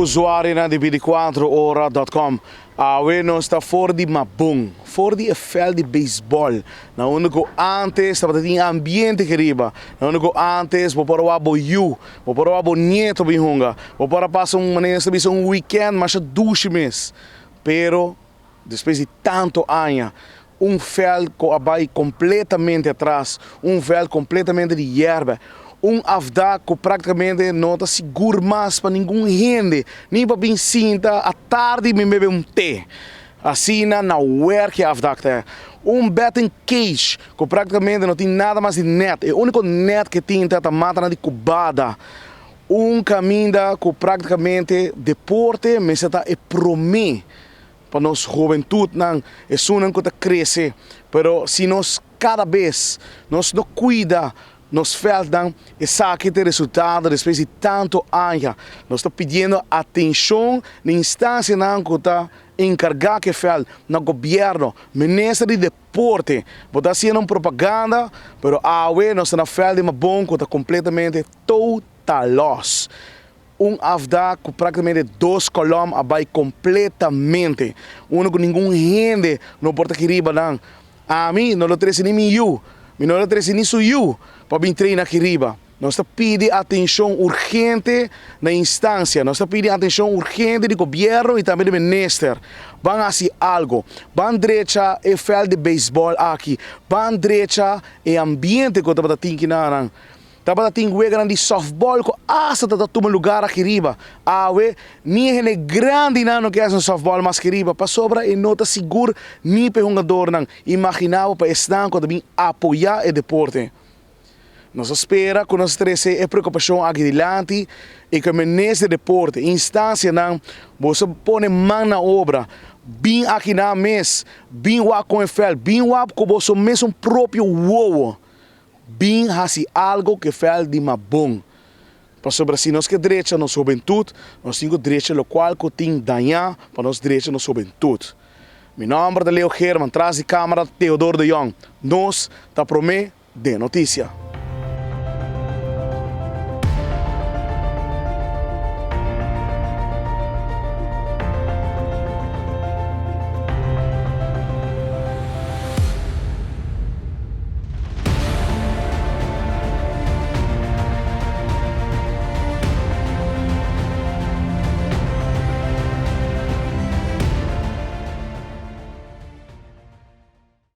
usuário na de24hora.com. Nós está fora de Mabung, fora de veld de beisebol. Na único antes, estava em ambiente que riba. Na único antes, vou para o abo you, vou para o abo nieto bihunga, vou para passar maneira de weekend, mas 2 meses. Pero, depois de tanto anos, veld que vai completamente atrás, veld completamente de erva. Afda que praticamente não está seguro mais para ninguém gente, nem para bem cinta, à tarde me bebe té. Assim na work afda que é. Betting cage que praticamente não tem nada mais de net, é o único net que tem tá mata de cubada. Caminho que praticamente deporte, mas está é promê para nós juventude não é só não que está crescer, pero se nós cada vez nós não cuida nos velden essa que tem resultado depois de tanto anos. Nós estamos pedindo atenção na instância que está encarregada que faz no governo, ministro de deporte. Está sendo propaganda, mas nós estamos na de bom que está completamente total loss. Afda que praticamente 2 colomos vai completamente. Que ninguém gente não pode querer não. A mim não trouxe nem eu, não trouxe nem eu. Para vir treinar aqui riba. Nós pedimos atenção urgente na instância, nós pedimos atenção urgente do governo e também do ministro. Vão fazer algo, vão direita o veld de beisebol aqui, vão direita o ambiente que está aqui na Tava tem grande softball que asa tá toma lugar aqui riba. Nem é grande não que é um softball mas aqui riba. Para sobra e nota seguro nem para jogador não. Imaginava para estar quando bem apoiar o deporte. Nós espera que nós teremos a preocupação aqui adiante e que o ministro de deporte, instância não, você põe mão na obra, bem aqui na mês, bem lá com o fel, bem lá com você mesmo próprio uou, bem assim algo que fel de uma bom. Para sobre assim nós que direita nossa juventude, nós temos direita local que tem danhar para nós direita nossa juventude. Meu nome é Leo Herman, atrás de câmera Teodoro de Jong. Nós tá promê de notícia.